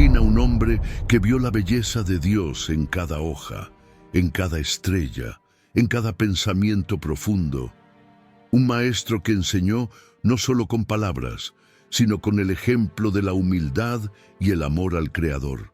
Imagina un hombre que vio la belleza de Dios en cada hoja, en cada estrella, en cada pensamiento profundo. Un maestro que enseñó no solo con palabras, sino con el ejemplo de la humildad y el amor al Creador.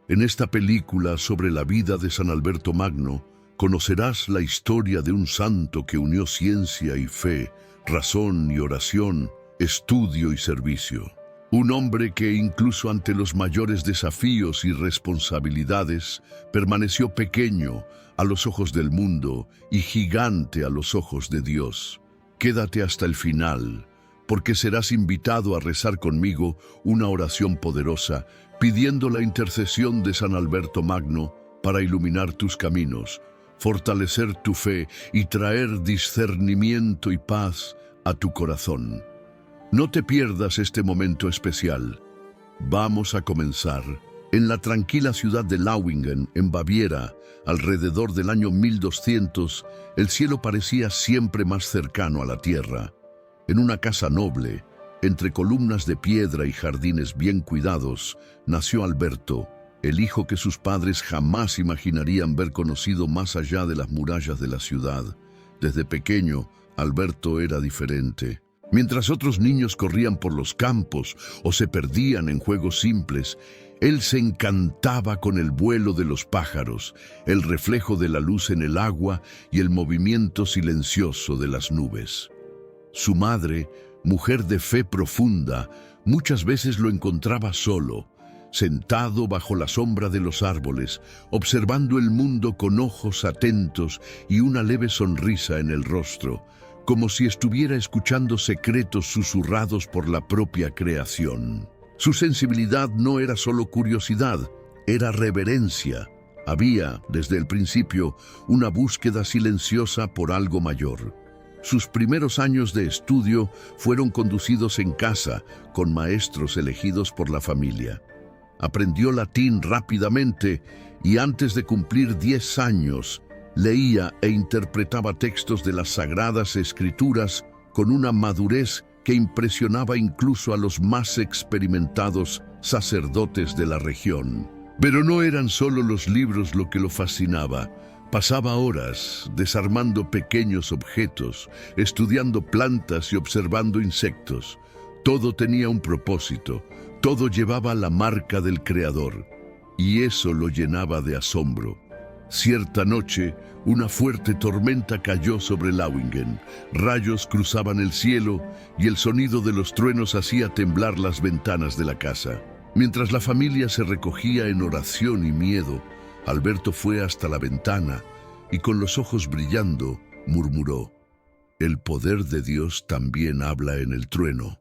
En esta película sobre la vida de San Alberto Magno, conocerás la historia de un santo que unió ciencia y fe, razón y oración, estudio y servicio. Un hombre que incluso ante los mayores desafíos y responsabilidades permaneció pequeño a los ojos del mundo y gigante a los ojos de Dios. Quédate hasta el final, porque serás invitado a rezar conmigo una oración poderosa pidiendo la intercesión de San Alberto Magno para iluminar tus caminos, fortalecer tu fe y traer discernimiento y paz a tu corazón. No te pierdas este momento especial. Vamos a comenzar. En la tranquila ciudad de Lauingen, en Baviera, alrededor del año 1200, el cielo parecía siempre más cercano a la tierra. En una casa noble, entre columnas de piedra y jardines bien cuidados, nació Alberto, el hijo que sus padres jamás imaginarían ver conocido más allá de las murallas de la ciudad. Desde pequeño, Alberto era diferente. Mientras otros niños corrían por los campos o se perdían en juegos simples, él se encantaba con el vuelo de los pájaros, el reflejo de la luz en el agua y el movimiento silencioso de las nubes. Su madre, mujer de fe profunda, muchas veces lo encontraba solo, sentado bajo la sombra de los árboles, observando el mundo con ojos atentos y una leve sonrisa en el rostro, como si estuviera escuchando secretos susurrados por la propia creación. Su sensibilidad no era solo curiosidad, era reverencia. Había, desde el principio, una búsqueda silenciosa por algo mayor. Sus primeros años de estudio fueron conducidos en casa, con maestros elegidos por la familia. Aprendió latín rápidamente y antes de cumplir 10 años, leía e interpretaba textos de las Sagradas Escrituras con una madurez que impresionaba incluso a los más experimentados sacerdotes de la región. Pero no eran solo los libros lo que lo fascinaba. Pasaba horas desarmando pequeños objetos, estudiando plantas y observando insectos. Todo tenía un propósito, todo llevaba la marca del Creador, y eso lo llenaba de asombro. Cierta noche, una fuerte tormenta cayó sobre Lauingen. Rayos cruzaban el cielo y el sonido de los truenos hacía temblar las ventanas de la casa. Mientras la familia se recogía en oración y miedo, Alberto fue hasta la ventana y con los ojos brillando, murmuró: «El poder de Dios también habla en el trueno».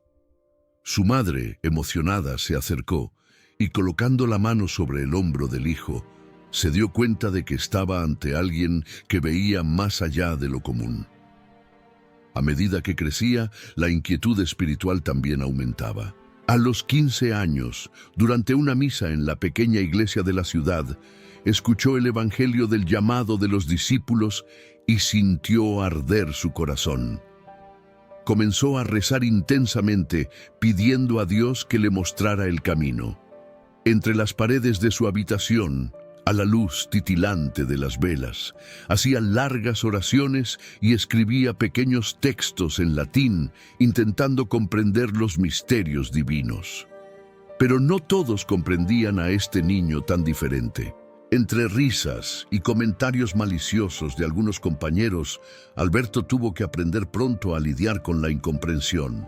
Su madre, emocionada, se acercó y colocando la mano sobre el hombro del hijo, se dio cuenta de que estaba ante alguien que veía más allá de lo común. A medida que crecía, la inquietud espiritual también aumentaba. A los 15 años, durante una misa en la pequeña iglesia de la ciudad, escuchó el evangelio del llamado de los discípulos y sintió arder su corazón. Comenzó a rezar intensamente, pidiendo a Dios que le mostrara el camino. Entre las paredes de su habitación, a la luz titilante de las velas, hacía largas oraciones y escribía pequeños textos en latín, intentando comprender los misterios divinos. Pero no todos comprendían a este niño tan diferente. Entre risas y comentarios maliciosos de algunos compañeros, Alberto tuvo que aprender pronto a lidiar con la incomprensión.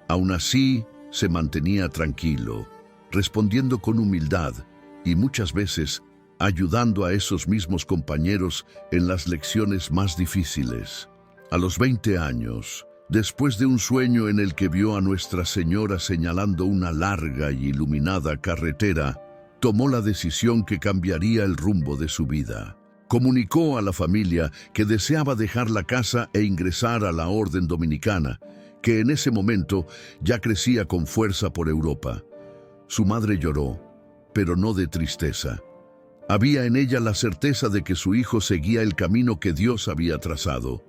Aún así, se mantenía tranquilo, respondiendo con humildad y muchas veces ayudando a esos mismos compañeros en las lecciones más difíciles. A los 20 años, después de un sueño en el que vio a Nuestra Señora señalando una larga y iluminada carretera, tomó la decisión que cambiaría el rumbo de su vida. Comunicó a la familia que deseaba dejar la casa e ingresar a la Orden Dominicana, que en ese momento ya crecía con fuerza por Europa. Su madre lloró, pero no de tristeza. Había en ella la certeza de que su hijo seguía el camino que Dios había trazado.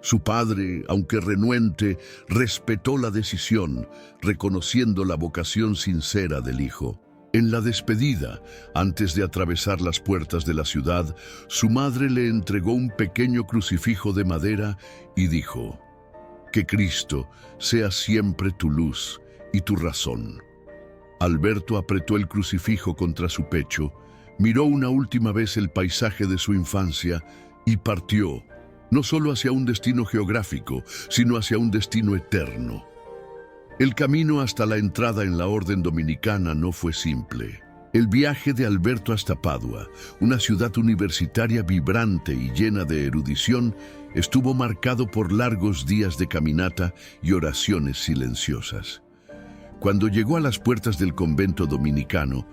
Su padre, aunque renuente, respetó la decisión, reconociendo la vocación sincera del hijo. En la despedida, antes de atravesar las puertas de la ciudad, su madre le entregó un pequeño crucifijo de madera y dijo: «Que Cristo sea siempre tu luz y tu razón». Alberto apretó el crucifijo contra su pecho, miró una última vez el paisaje de su infancia y partió, no solo hacia un destino geográfico, sino hacia un destino eterno. El camino hasta la entrada en la orden dominicana no fue simple. El viaje de Alberto hasta Padua, una ciudad universitaria vibrante y llena de erudición, estuvo marcado por largos días de caminata y oraciones silenciosas. Cuando llegó a las puertas del convento dominicano,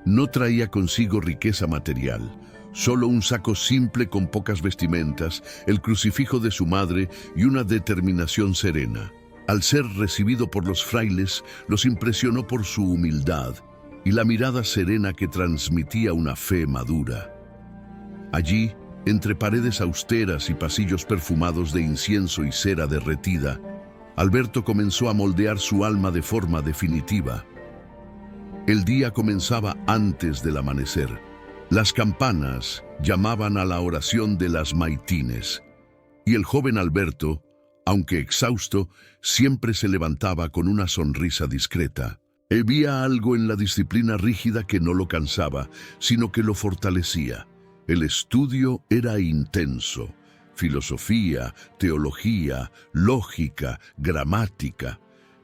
no traía consigo riqueza material, solo un saco simple con pocas vestimentas, el crucifijo de su madre y una determinación serena. Al ser recibido por los frailes, los impresionó por su humildad y la mirada serena que transmitía una fe madura. Allí, entre paredes austeras y pasillos perfumados de incienso y cera derretida, Alberto comenzó a moldear su alma de forma definitiva. El día comenzaba antes del amanecer. Las campanas llamaban a la oración de las maitines, y el joven Alberto, aunque exhausto, siempre se levantaba con una sonrisa discreta. Había algo en la disciplina rígida que no lo cansaba, sino que lo fortalecía. El estudio era intenso. Filosofía, teología, lógica, gramática.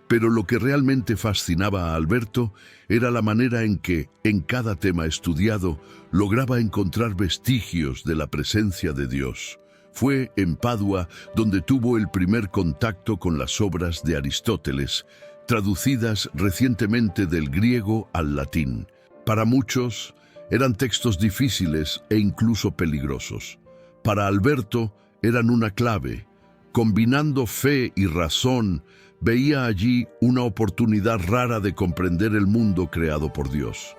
Pero lo que realmente fascinaba a Alberto era la manera en que, en cada tema estudiado, lograba encontrar vestigios de la presencia de Dios. Fue en Padua donde tuvo el primer contacto con las obras de Aristóteles, traducidas recientemente del griego al latín. Para muchos, eran textos difíciles e incluso peligrosos. Para Alberto, eran una clave. Combinando fe y razón, veía allí una oportunidad rara de comprender el mundo creado por Dios.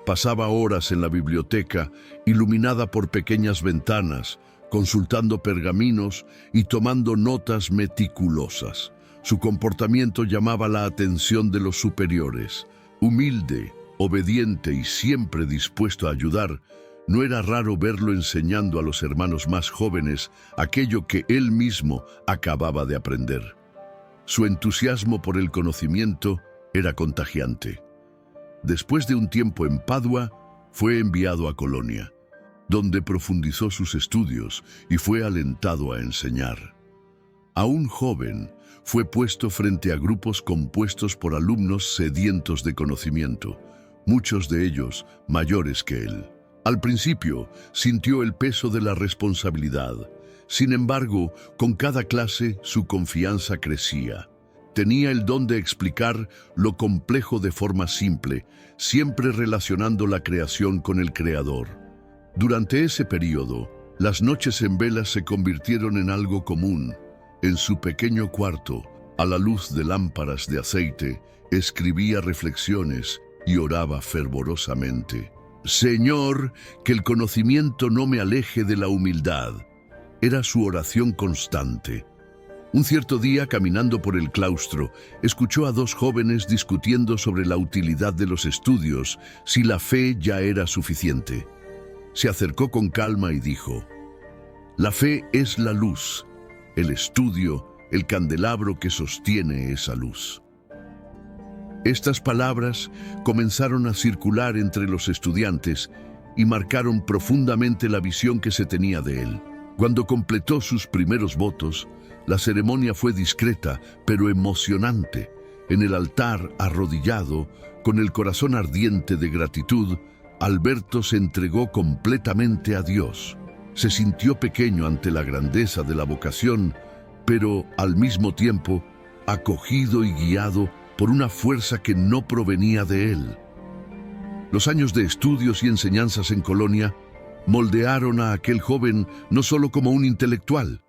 Pasaba horas en la biblioteca, iluminada por pequeñas ventanas, consultando pergaminos y tomando notas meticulosas. Su comportamiento llamaba la atención de los superiores. Humilde, obediente y siempre dispuesto a ayudar, no era raro verlo enseñando a los hermanos más jóvenes aquello que él mismo acababa de aprender. Su entusiasmo por el conocimiento era contagiante. Después de un tiempo en Padua, fue enviado a Colonia, donde profundizó sus estudios y fue alentado a enseñar. Aún joven, fue puesto frente a grupos compuestos por alumnos sedientos de conocimiento, muchos de ellos mayores que él. Al principio, sintió el peso de la responsabilidad. Sin embargo, con cada clase, su confianza crecía. Tenía el don de explicar lo complejo de forma simple, siempre relacionando la creación con el Creador. Durante ese periodo, las noches en velas se convirtieron en algo común. En su pequeño cuarto, a la luz de lámparas de aceite, escribía reflexiones y oraba fervorosamente. «Señor, que el conocimiento no me aleje de la humildad». Era su oración constante. Un cierto día, caminando por el claustro, escuchó a dos jóvenes discutiendo sobre la utilidad de los estudios, si la fe ya era suficiente. Se acercó con calma y dijo: «La fe es la luz, el estudio, el candelabro que sostiene esa luz». Estas palabras comenzaron a circular entre los estudiantes y marcaron profundamente la visión que se tenía de él. Cuando completó sus primeros votos, la ceremonia fue discreta, pero emocionante. En el altar, arrodillado, con el corazón ardiente de gratitud, Alberto se entregó completamente a Dios. Se sintió pequeño ante la grandeza de la vocación, pero al mismo tiempo acogido y guiado por una fuerza que no provenía de él. Los años de estudios y enseñanzas en Colonia moldearon a aquel joven no solo como un intelectual,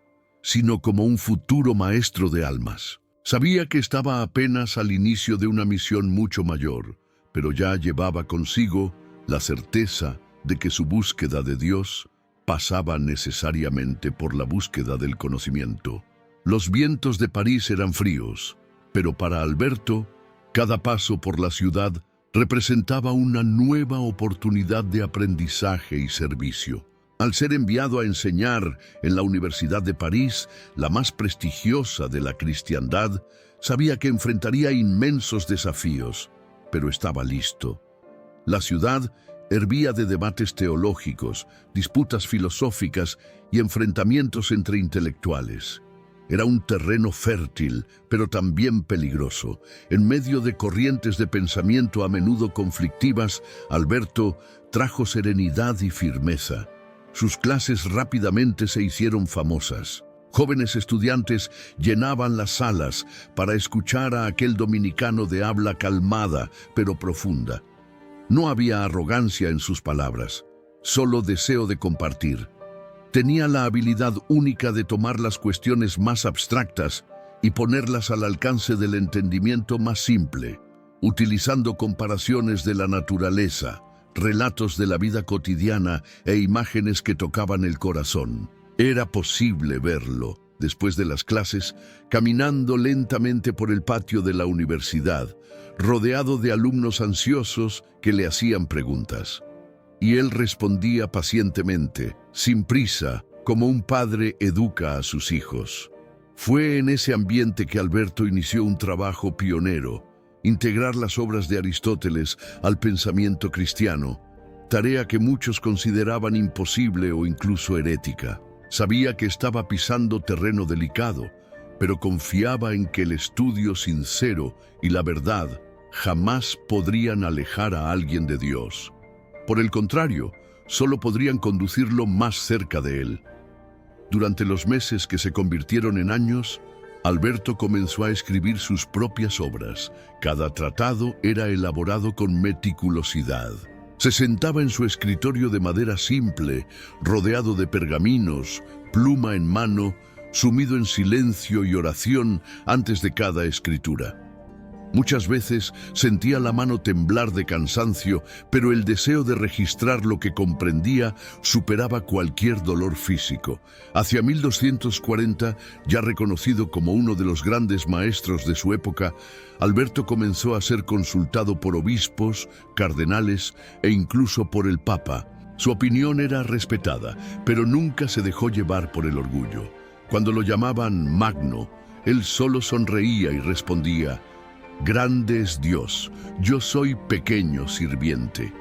sino como un futuro maestro de almas. Sabía que estaba apenas al inicio de una misión mucho mayor, pero ya llevaba consigo la certeza de que su búsqueda de Dios pasaba necesariamente por la búsqueda del conocimiento. Los vientos de París eran fríos, pero para Alberto, cada paso por la ciudad representaba una nueva oportunidad de aprendizaje y servicio. Al ser enviado a enseñar en la Universidad de París, la más prestigiosa de la cristiandad, sabía que enfrentaría inmensos desafíos, pero estaba listo. La ciudad hervía de debates teológicos, disputas filosóficas y enfrentamientos entre intelectuales. Era un terreno fértil, pero también peligroso. En medio de corrientes de pensamiento a menudo conflictivas, Alberto trajo serenidad y firmeza. Sus clases rápidamente se hicieron famosas. Jóvenes estudiantes llenaban las salas para escuchar a aquel dominicano de habla calmada, pero profunda. No había arrogancia en sus palabras, solo deseo de compartir. Tenía la habilidad única de tomar las cuestiones más abstractas y ponerlas al alcance del entendimiento más simple, utilizando comparaciones de la naturaleza, relatos de la vida cotidiana e imágenes que tocaban el corazón. Era posible verlo, después de las clases, caminando lentamente por el patio de la universidad, rodeado de alumnos ansiosos que le hacían preguntas. Y él respondía pacientemente, sin prisa, como un padre educa a sus hijos. Fue en ese ambiente que Alberto inició un trabajo pionero: integrar las obras de Aristóteles al pensamiento cristiano, tarea que muchos consideraban imposible o incluso herética. Sabía que estaba pisando terreno delicado, pero confiaba en que el estudio sincero y la verdad jamás podrían alejar a alguien de Dios. Por el contrario, solo podrían conducirlo más cerca de él. Durante los meses que se convirtieron en años, Alberto comenzó a escribir sus propias obras. Cada tratado era elaborado con meticulosidad. Se sentaba en su escritorio de madera simple, rodeado de pergaminos, pluma en mano, sumido en silencio y oración antes de cada escritura. Muchas veces sentía la mano temblar de cansancio, pero el deseo de registrar lo que comprendía superaba cualquier dolor físico. Hacia 1240, ya reconocido como uno de los grandes maestros de su época, Alberto comenzó a ser consultado por obispos, cardenales e incluso por el Papa. Su opinión era respetada, pero nunca se dejó llevar por el orgullo. Cuando lo llamaban Magno, él solo sonreía y respondía: «Grande es Dios, yo soy pequeño sirviente».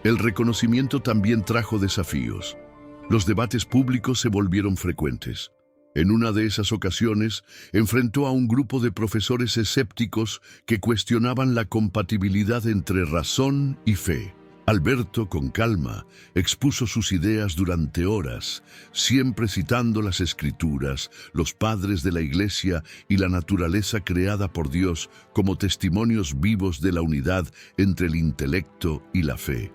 El reconocimiento también trajo desafíos. Los debates públicos se volvieron frecuentes. En una de esas ocasiones, enfrentó a un grupo de profesores escépticos que cuestionaban la compatibilidad entre razón y fe. Alberto, con calma, expuso sus ideas durante horas, siempre citando las Escrituras, los padres de la Iglesia y la naturaleza creada por Dios como testimonios vivos de la unidad entre el intelecto y la fe.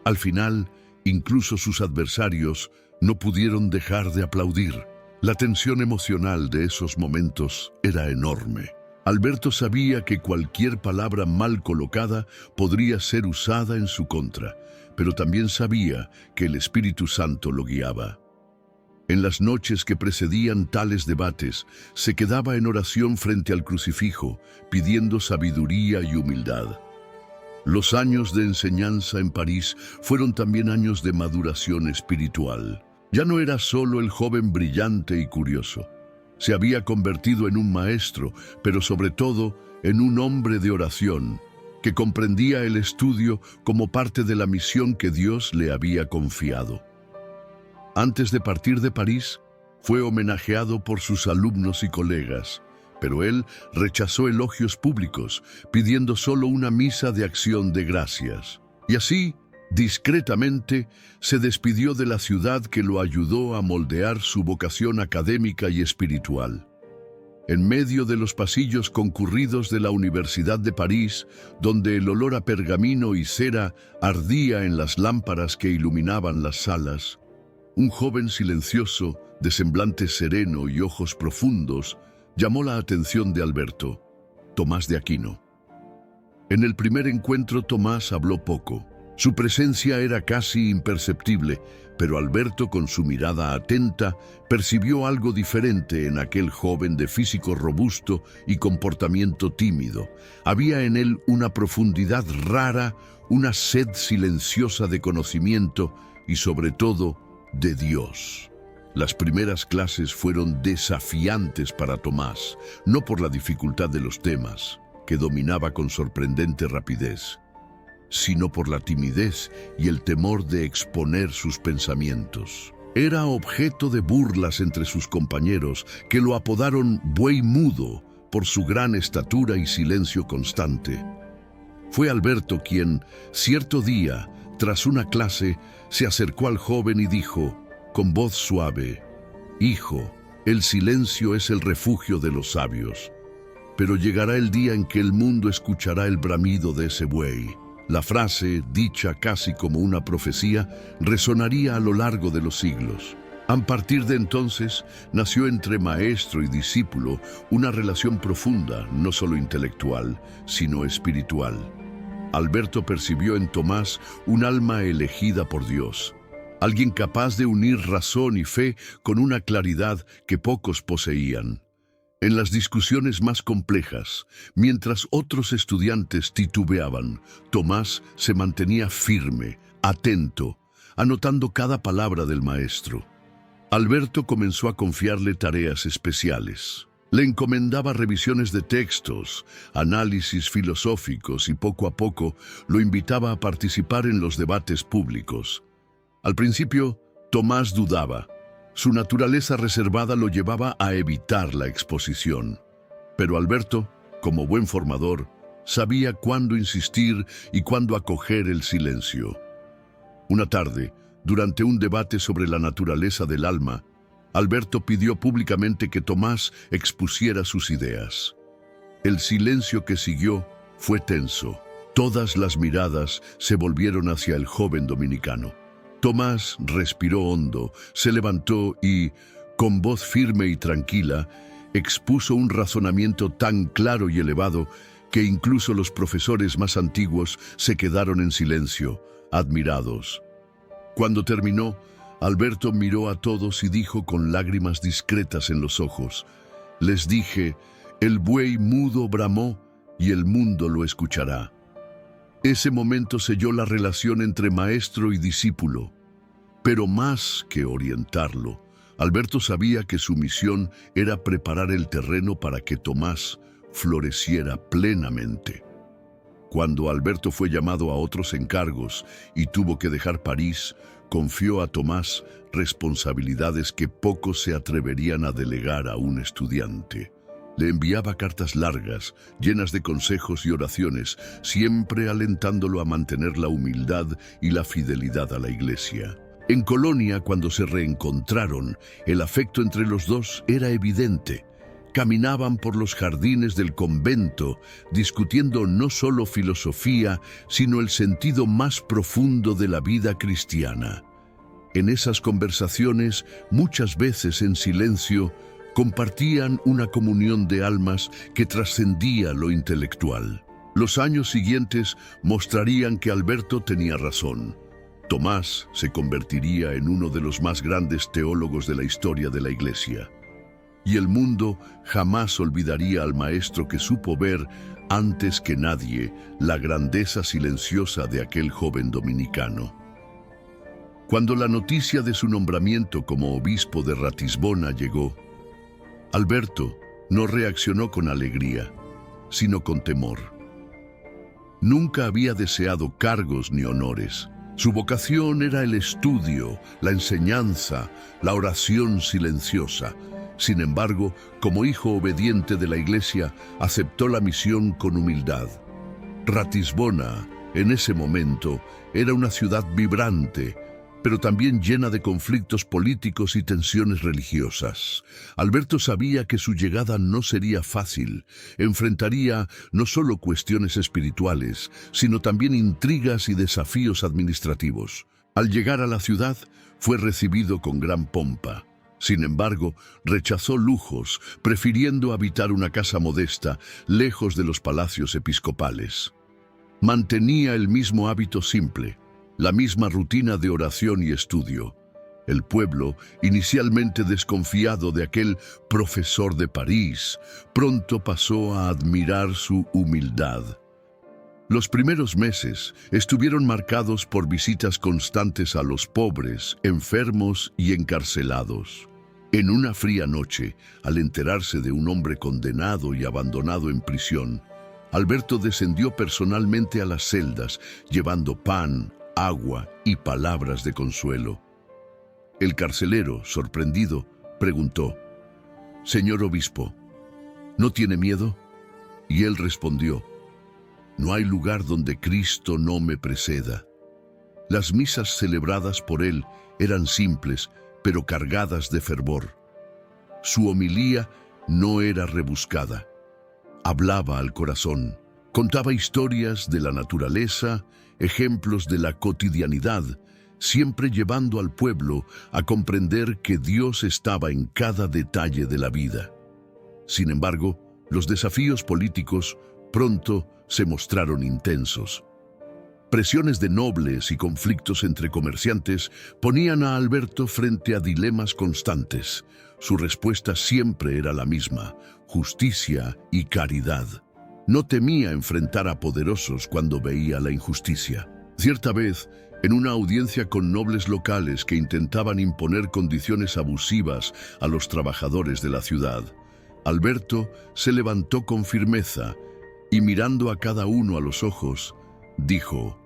Al final, incluso sus adversarios no pudieron dejar de aplaudir. La tensión emocional de esos momentos era enorme. Alberto sabía que cualquier palabra mal colocada podría ser usada en su contra, pero también sabía que el Espíritu Santo lo guiaba. En las noches que precedían tales debates, se quedaba en oración frente al crucifijo, pidiendo sabiduría y humildad. Los años de enseñanza en París fueron también años de maduración espiritual. Ya no era solo el joven brillante y curioso. Se había convertido en un maestro, pero sobre todo en un hombre de oración, que comprendía el estudio como parte de la misión que Dios le había confiado. Antes de partir de París, fue homenajeado por sus alumnos y colegas, pero él rechazó elogios públicos, pidiendo solo una misa de acción de gracias. Y así, discretamente, se despidió de la ciudad que lo ayudó a moldear su vocación académica y espiritual. En medio de los pasillos concurridos de la Universidad de París, donde el olor a pergamino y cera ardía en las lámparas que iluminaban las salas, un joven silencioso, de semblante sereno y ojos profundos, llamó la atención de Alberto: Tomás de Aquino. En el primer encuentro, Tomás habló poco. Su presencia era casi imperceptible, pero Alberto, con su mirada atenta, percibió algo diferente en aquel joven de físico robusto y comportamiento tímido. Había en él una profundidad rara, una sed silenciosa de conocimiento y, sobre todo, de Dios. Las primeras clases fueron desafiantes para Tomás, no por la dificultad de los temas, que dominaba con sorprendente rapidez, sino por la timidez y el temor de exponer sus pensamientos. Era objeto de burlas entre sus compañeros, que lo apodaron Buey Mudo por su gran estatura y silencio constante. Fue Alberto quien, cierto día, tras una clase, se acercó al joven y dijo, con voz suave: «Hijo, el silencio es el refugio de los sabios, pero llegará el día en que el mundo escuchará el bramido de ese buey». La frase, dicha casi como una profecía, resonaría a lo largo de los siglos. A partir de entonces, nació entre maestro y discípulo una relación profunda, no solo intelectual, sino espiritual. Alberto percibió en Tomás un alma elegida por Dios, alguien capaz de unir razón y fe con una claridad que pocos poseían. En las discusiones más complejas, mientras otros estudiantes titubeaban, Tomás se mantenía firme, atento, anotando cada palabra del maestro. Alberto comenzó a confiarle tareas especiales. Le encomendaba revisiones de textos, análisis filosóficos y poco a poco lo invitaba a participar en los debates públicos. Al principio, Tomás dudaba. Su naturaleza reservada lo llevaba a evitar la exposición. Pero Alberto, como buen formador, sabía cuándo insistir y cuándo acoger el silencio. Una tarde, durante un debate sobre la naturaleza del alma, Alberto pidió públicamente que Tomás expusiera sus ideas. El silencio que siguió fue tenso. Todas las miradas se volvieron hacia el joven dominicano. Tomás respiró hondo, se levantó y, con voz firme y tranquila, expuso un razonamiento tan claro y elevado que incluso los profesores más antiguos se quedaron en silencio, admirados. Cuando terminó, Alberto miró a todos y dijo con lágrimas discretas en los ojos: «Les dije, el buey mudo bramó y el mundo lo escuchará». Ese momento selló la relación entre maestro y discípulo. Pero más que orientarlo, Alberto sabía que su misión era preparar el terreno para que Tomás floreciera plenamente. Cuando Alberto fue llamado a otros encargos y tuvo que dejar París, confió a Tomás responsabilidades que pocos se atreverían a delegar a un estudiante. Le enviaba cartas largas, llenas de consejos y oraciones, siempre alentándolo a mantener la humildad y la fidelidad a la Iglesia. En Colonia, cuando se reencontraron, el afecto entre los dos era evidente. Caminaban por los jardines del convento, discutiendo no solo filosofía, sino el sentido más profundo de la vida cristiana. En esas conversaciones, muchas veces en silencio, compartían una comunión de almas que trascendía lo intelectual. Los años siguientes mostrarían que Alberto tenía razón. Tomás se convertiría en uno de los más grandes teólogos de la historia de la Iglesia. Y el mundo jamás olvidaría al maestro que supo ver, antes que nadie, la grandeza silenciosa de aquel joven dominicano. Cuando la noticia de su nombramiento como obispo de Ratisbona llegó, Alberto no reaccionó con alegría, sino con temor. Nunca había deseado cargos ni honores. Su vocación era el estudio, la enseñanza, la oración silenciosa. Sin embargo, como hijo obediente de la Iglesia, aceptó la misión con humildad. Ratisbona, en ese momento, era una ciudad vibrante, pero también llena de conflictos políticos y tensiones religiosas. Alberto sabía que su llegada no sería fácil. Enfrentaría no solo cuestiones espirituales, sino también intrigas y desafíos administrativos. Al llegar a la ciudad, fue recibido con gran pompa. Sin embargo, rechazó lujos, prefiriendo habitar una casa modesta, lejos de los palacios episcopales. Mantenía el mismo hábito simple: la misma rutina de oración y estudio. El pueblo, inicialmente desconfiado de aquel profesor de París, pronto pasó a admirar su humildad. Los primeros meses estuvieron marcados por visitas constantes a los pobres, enfermos y encarcelados. En una fría noche, al enterarse de un hombre condenado y abandonado en prisión, Alberto descendió personalmente a las celdas, llevando pan, agua y palabras de consuelo. El carcelero, sorprendido, preguntó: «Señor obispo, ¿no tiene miedo?». Y él respondió: «No hay lugar donde Cristo no me preceda». Las misas celebradas por él eran simples, pero cargadas de fervor. Su homilía no era rebuscada. Hablaba al corazón, contaba historias de la naturaleza, ejemplos de la cotidianidad, siempre llevando al pueblo a comprender que Dios estaba en cada detalle de la vida. Sin embargo, los desafíos políticos pronto se mostraron intensos. Presiones de nobles y conflictos entre comerciantes ponían a Alberto frente a dilemas constantes. Su respuesta siempre era la misma: justicia y caridad. No temía enfrentar a poderosos cuando veía la injusticia. Cierta vez, en una audiencia con nobles locales que intentaban imponer condiciones abusivas a los trabajadores de la ciudad, Alberto se levantó con firmeza y, mirando a cada uno a los ojos, dijo: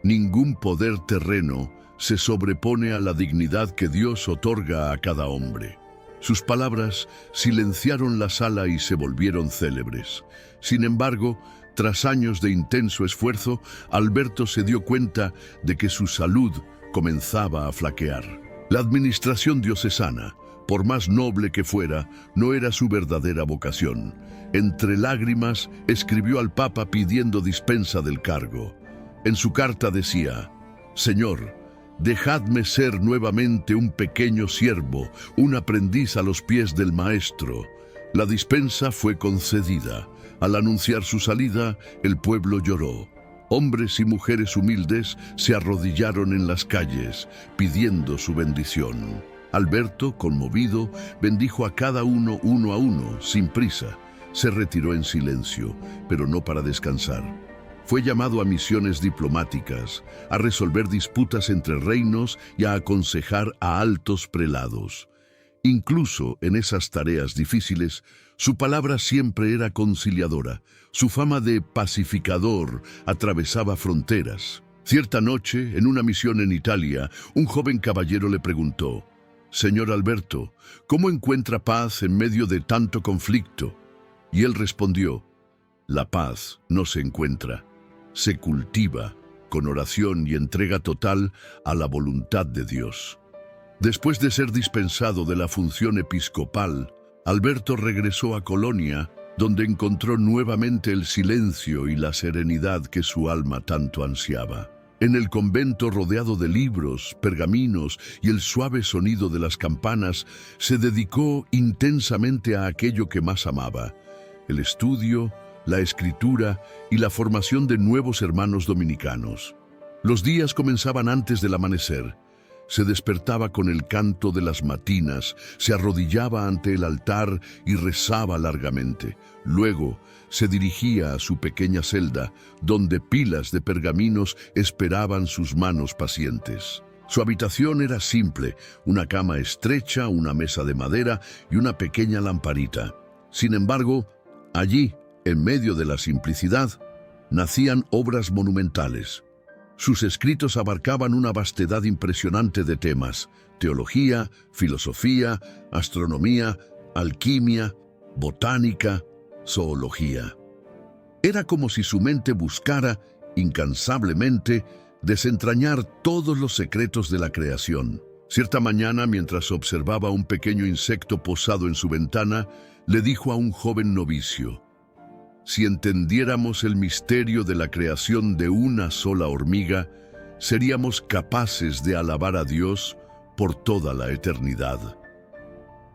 «Ningún poder terreno se sobrepone a la dignidad que Dios otorga a cada hombre». Sus palabras silenciaron la sala y se volvieron célebres. Sin embargo, tras años de intenso esfuerzo, Alberto se dio cuenta de que su salud comenzaba a flaquear. La administración diocesana, por más noble que fuera, no era su verdadera vocación. Entre lágrimas, escribió al Papa pidiendo dispensa del cargo. En su carta decía: «Señor, dejadme ser nuevamente un pequeño siervo, un aprendiz a los pies del Maestro». La dispensa fue concedida. Al anunciar su salida, el pueblo lloró. Hombres y mujeres humildes se arrodillaron en las calles, pidiendo su bendición. Alberto, conmovido, bendijo a cada uno a uno, sin prisa. Se retiró en silencio, pero no para descansar. Fue llamado a misiones diplomáticas, a resolver disputas entre reinos y a aconsejar a altos prelados. Incluso en esas tareas difíciles, su palabra siempre era conciliadora. Su fama de pacificador atravesaba fronteras. Cierta noche, en una misión en Italia, un joven caballero le preguntó: «Señor Alberto, ¿cómo encuentra paz en medio de tanto conflicto?». Y él respondió: «La paz no se encuentra, se cultiva con oración y entrega total a la voluntad de Dios». Después de ser dispensado de la función episcopal, Alberto regresó a Colonia, donde encontró nuevamente el silencio y la serenidad que su alma tanto ansiaba. En el convento, rodeado de libros, pergaminos y el suave sonido de las campanas, se dedicó intensamente a aquello que más amaba: el estudio, la escritura y la formación de nuevos hermanos dominicanos. Los días comenzaban antes del amanecer. Se despertaba con el canto de las matinas, se arrodillaba ante el altar y rezaba largamente. Luego se dirigía a su pequeña celda, donde pilas de pergaminos esperaban sus manos pacientes. Su habitación era simple: una cama estrecha, una mesa de madera y una pequeña lamparita. Sin embargo, allí, en medio de la simplicidad, nacían obras monumentales. Sus escritos abarcaban una vastedad impresionante de temas: teología, filosofía, astronomía, alquimia, botánica, zoología. Era como si su mente buscara, incansablemente, desentrañar todos los secretos de la creación. Cierta mañana, mientras observaba un pequeño insecto posado en su ventana, le dijo a un joven novicio: «Si entendiéramos el misterio de la creación de una sola hormiga, seríamos capaces de alabar a Dios por toda la eternidad».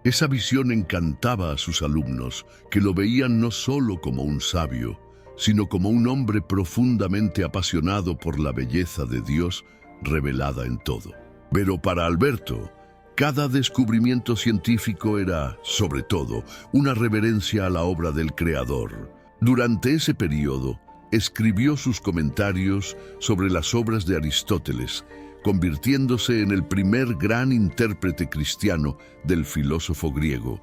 Esa visión encantaba a sus alumnos, que lo veían no solo como un sabio, sino como un hombre profundamente apasionado por la belleza de Dios revelada en todo. Pero para Alberto, cada descubrimiento científico era, sobre todo, una reverencia a la obra del Creador. Durante ese periodo, escribió sus comentarios sobre las obras de Aristóteles, convirtiéndose en el primer gran intérprete cristiano del filósofo griego.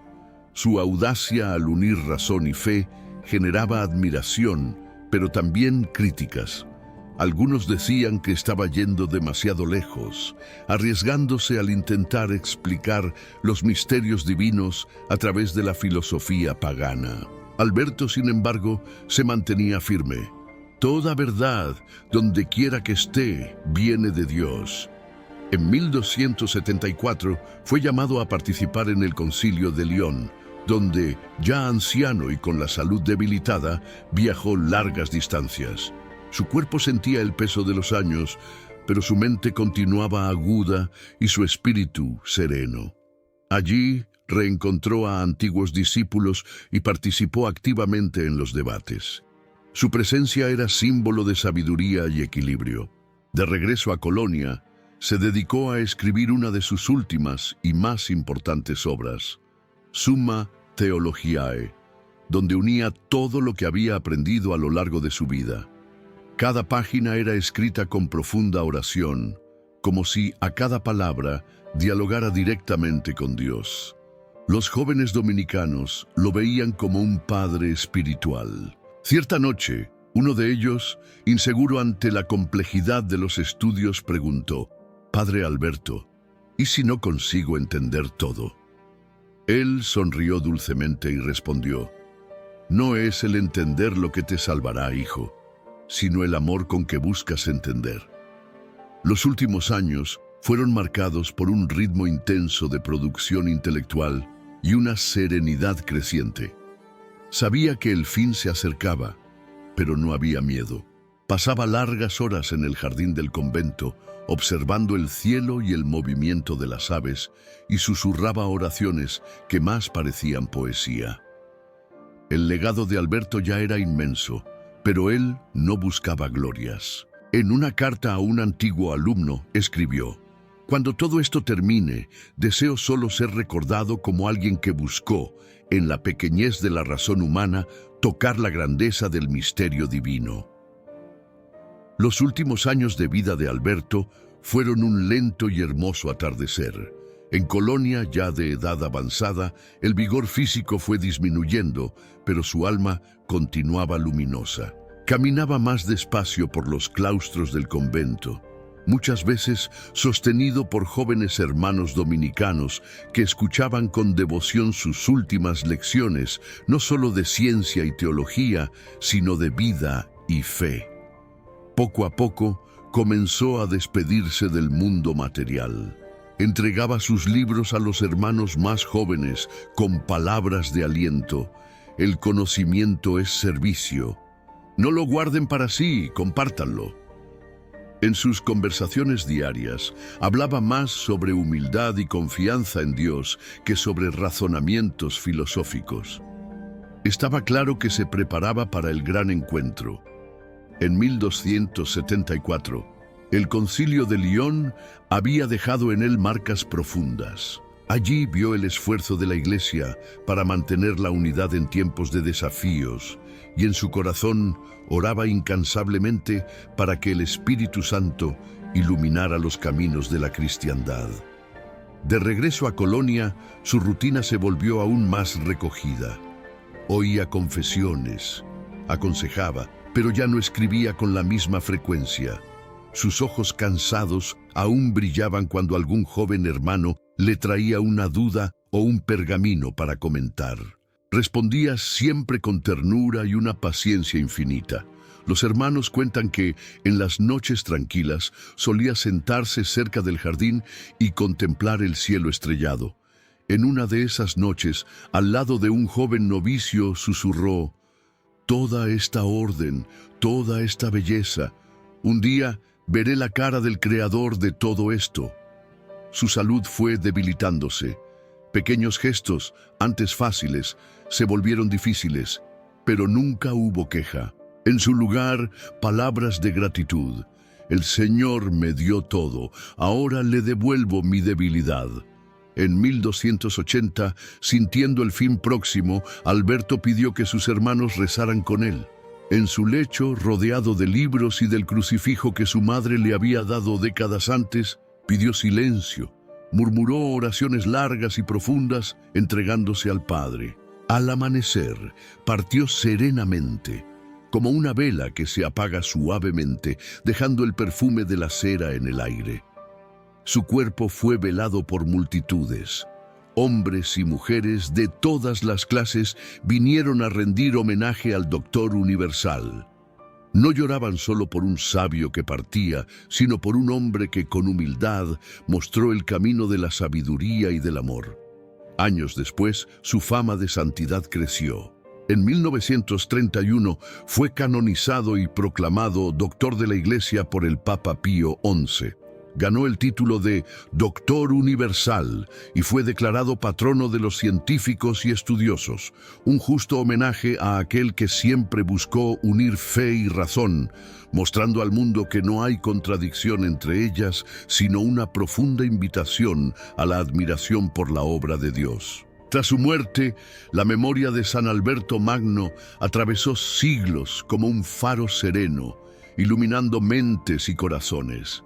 Su audacia al unir razón y fe generaba admiración, pero también críticas. Algunos decían que estaba yendo demasiado lejos, arriesgándose al intentar explicar los misterios divinos a través de la filosofía pagana. Alberto, sin embargo, se mantenía firme. Toda verdad, donde quiera que esté, viene de Dios. En 1274 fue llamado a participar en el Concilio de León, donde, ya anciano y con la salud debilitada, viajó largas distancias. Su cuerpo sentía el peso de los años, pero su mente continuaba aguda y su espíritu sereno. Allí reencontró a antiguos discípulos y participó activamente en los debates. Su presencia era símbolo de sabiduría y equilibrio. De regreso a Colonia, se dedicó a escribir una de sus últimas y más importantes obras, Summa Theologiae, donde unía todo lo que había aprendido a lo largo de su vida. Cada página era escrita con profunda oración, como si a cada palabra dialogara directamente con Dios. Los jóvenes dominicanos lo veían como un padre espiritual. Cierta noche, uno de ellos, inseguro ante la complejidad de los estudios, preguntó: «Padre Alberto, ¿y si no consigo entender todo?». Él sonrió dulcemente y respondió: «No es el entender lo que te salvará, hijo, sino el amor con que buscas entender». Los últimos años fueron marcados por un ritmo intenso de producción intelectual y una serenidad creciente. Sabía que el fin se acercaba, pero no había miedo. Pasaba largas horas en el jardín del convento, observando el cielo y el movimiento de las aves, y susurraba oraciones que más parecían poesía. El legado de Alberto ya era inmenso, pero él no buscaba glorias. En una carta a un antiguo alumno escribió: «Cuando todo esto termine, deseo solo ser recordado como alguien que buscó, en la pequeñez de la razón humana, tocar la grandeza del misterio divino». Los últimos años de vida de Alberto fueron un lento y hermoso atardecer. En Colonia, ya de edad avanzada, el vigor físico fue disminuyendo, pero su alma continuaba luminosa. Caminaba más despacio por los claustros del convento, muchas veces sostenido por jóvenes hermanos dominicanos que escuchaban con devoción sus últimas lecciones, no solo de ciencia y teología, sino de vida y fe. Poco a poco comenzó a despedirse del mundo material. Entregaba sus libros a los hermanos más jóvenes con palabras de aliento: «El conocimiento es servicio. No lo guarden para sí, compártanlo». En sus conversaciones diarias, hablaba más sobre humildad y confianza en Dios que sobre razonamientos filosóficos. Estaba claro que se preparaba para el gran encuentro. En 1274, el Concilio de León había dejado en él marcas profundas. Allí vio el esfuerzo de la Iglesia para mantener la unidad en tiempos de desafíos, y en su corazón oraba incansablemente para que el Espíritu Santo iluminara los caminos de la cristiandad. De regreso a Colonia, su rutina se volvió aún más recogida. Oía confesiones, aconsejaba, pero ya no escribía con la misma frecuencia. Sus ojos cansados aún brillaban cuando algún joven hermano le traía una duda o un pergamino para comentar. Respondía siempre con ternura y una paciencia infinita. Los hermanos cuentan que, en las noches tranquilas, solía sentarse cerca del jardín y contemplar el cielo estrellado. En una de esas noches, al lado de un joven novicio, susurró: «Toda esta orden, toda esta belleza, un día veré la cara del creador de todo esto». Su salud fue debilitándose. Pequeños gestos, antes fáciles, se volvieron difíciles, pero nunca hubo queja. En su lugar, palabras de gratitud. El Señor me dio todo, ahora le devuelvo mi debilidad. En 1280, sintiendo el fin próximo, Alberto pidió que sus hermanos rezaran con él. En su lecho, rodeado de libros y del crucifijo que su madre le había dado décadas antes, pidió silencio, murmuró oraciones largas y profundas, entregándose al Padre. Al amanecer, partió serenamente, como una vela que se apaga suavemente, dejando el perfume de la cera en el aire. Su cuerpo fue velado por multitudes. Hombres y mujeres de todas las clases vinieron a rendir homenaje al Doctor Universal. No lloraban solo por un sabio que partía, sino por un hombre que con humildad mostró el camino de la sabiduría y del amor. Años después, su fama de santidad creció. En 1931 fue canonizado y proclamado doctor de la Iglesia por el Papa Pío XI. Ganó el título de Doctor Universal y fue declarado patrono de los científicos y estudiosos, un justo homenaje a aquel que siempre buscó unir fe y razón, mostrando al mundo que no hay contradicción entre ellas, sino una profunda invitación a la admiración por la obra de Dios. Tras su muerte, la memoria de San Alberto Magno atravesó siglos como un faro sereno, iluminando mentes y corazones.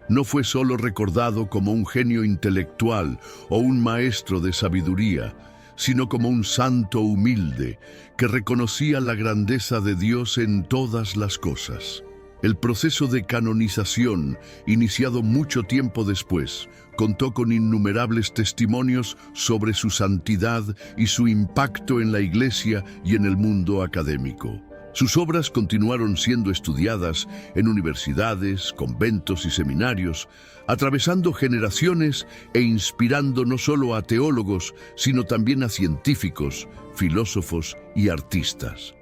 No fue solo recordado como un genio intelectual o un maestro de sabiduría, sino como un santo humilde que reconocía la grandeza de Dios en todas las cosas. El proceso de canonización, iniciado mucho tiempo después, contó con innumerables testimonios sobre su santidad y su impacto en la Iglesia y en el mundo académico. Sus obras continuaron siendo estudiadas en universidades, conventos y seminarios, atravesando generaciones e inspirando no solo a teólogos, sino también a científicos, filósofos y artistas.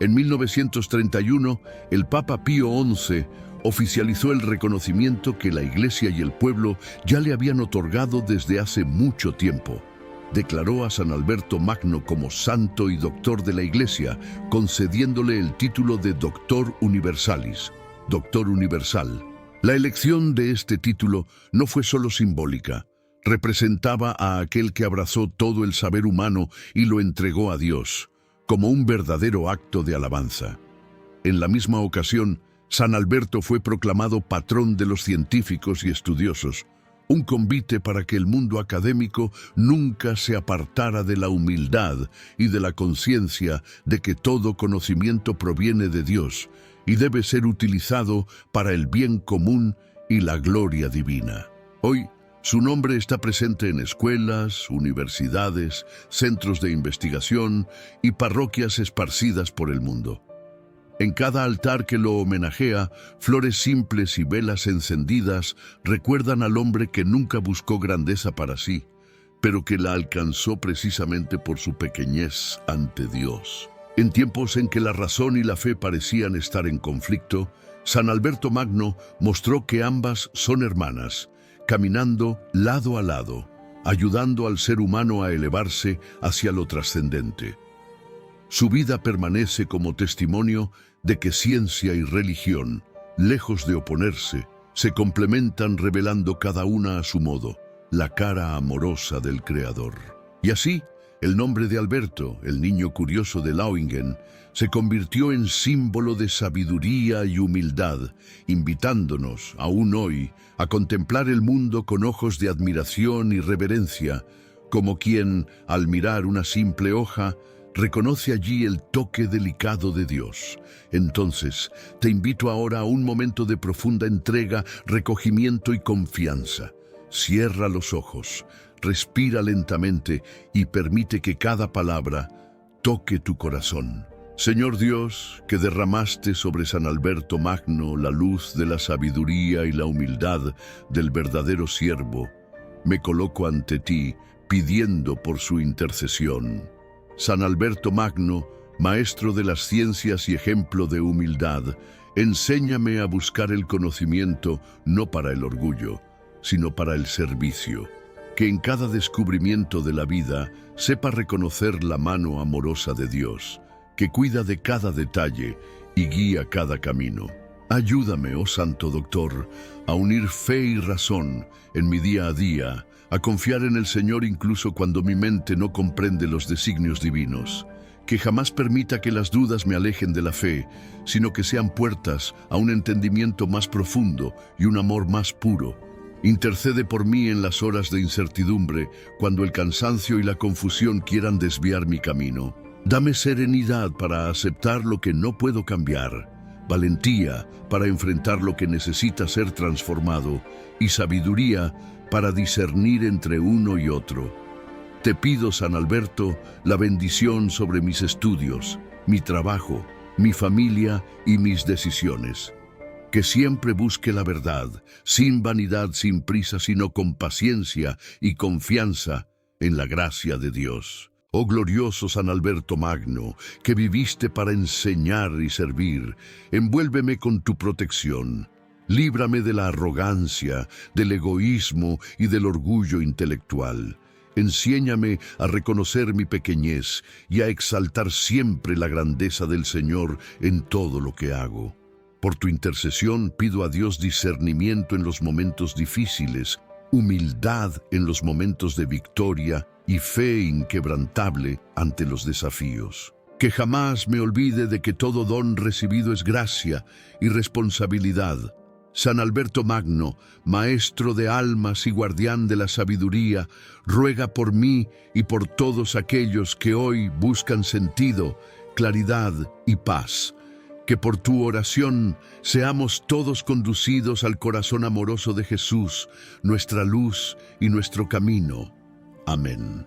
En 1931, el Papa Pío XI oficializó el reconocimiento que la Iglesia y el pueblo ya le habían otorgado desde hace mucho tiempo. Declaró a San Alberto Magno como santo y doctor de la Iglesia, concediéndole el título de Doctor Universalis, Doctor Universal. La elección de este título no fue solo simbólica, representaba a aquel que abrazó todo el saber humano y lo entregó a Dios, como un verdadero acto de alabanza. En la misma ocasión, San Alberto fue proclamado patrón de los científicos y estudiosos, un convite para que el mundo académico nunca se apartara de la humildad y de la conciencia de que todo conocimiento proviene de Dios y debe ser utilizado para el bien común y la gloria divina. Hoy, su nombre está presente en escuelas, universidades, centros de investigación y parroquias esparcidas por el mundo. En cada altar que lo homenajea, flores simples y velas encendidas recuerdan al hombre que nunca buscó grandeza para sí, pero que la alcanzó precisamente por su pequeñez ante Dios. En tiempos en que la razón y la fe parecían estar en conflicto, San Alberto Magno mostró que ambas son hermanas, caminando lado a lado, ayudando al ser humano a elevarse hacia lo trascendente. Su vida permanece como testimonio de que ciencia y religión, lejos de oponerse, se complementan revelando cada una a su modo la cara amorosa del Creador. Y así, el nombre de Alberto, el niño curioso de Lauingen, se convirtió en símbolo de sabiduría y humildad, invitándonos, aún hoy, a contemplar el mundo con ojos de admiración y reverencia, como quien, al mirar una simple hoja, reconoce allí el toque delicado de Dios. Entonces, te invito ahora a un momento de profunda entrega, recogimiento y confianza. Cierra los ojos, respira lentamente y permite que cada palabra toque tu corazón. Señor Dios, que derramaste sobre San Alberto Magno la luz de la sabiduría y la humildad del verdadero siervo, me coloco ante ti pidiendo por su intercesión. San Alberto Magno, maestro de las ciencias y ejemplo de humildad, enséñame a buscar el conocimiento no para el orgullo, sino para el servicio. Que en cada descubrimiento de la vida sepa reconocer la mano amorosa de Dios, que cuida de cada detalle y guía cada camino. Ayúdame, oh Santo Doctor, a unir fe y razón en mi día a día, a confiar en el Señor incluso cuando mi mente no comprende los designios divinos. Que jamás permita que las dudas me alejen de la fe, sino que sean puertas a un entendimiento más profundo y un amor más puro. Intercede por mí en las horas de incertidumbre, cuando el cansancio y la confusión quieran desviar mi camino. Dame serenidad para aceptar lo que no puedo cambiar, valentía para enfrentar lo que necesita ser transformado y sabiduría para discernir entre uno y otro. Te pido, San Alberto, la bendición sobre mis estudios, mi trabajo, mi familia y mis decisiones. Que siempre busque la verdad, sin vanidad, sin prisa, sino con paciencia y confianza en la gracia de Dios. Oh glorioso San Alberto Magno, que viviste para enseñar y servir, envuélveme con tu protección. Líbrame de la arrogancia, del egoísmo y del orgullo intelectual. Enséñame a reconocer mi pequeñez y a exaltar siempre la grandeza del Señor en todo lo que hago. Por tu intercesión pido a Dios discernimiento en los momentos difíciles, humildad en los momentos de victoria y fe inquebrantable ante los desafíos. Que jamás me olvide de que todo don recibido es gracia y responsabilidad. San Alberto Magno, maestro de almas y guardián de la sabiduría, ruega por mí y por todos aquellos que hoy buscan sentido, claridad y paz. Que por tu oración seamos todos conducidos al corazón amoroso de Jesús, nuestra luz y nuestro camino. Amén.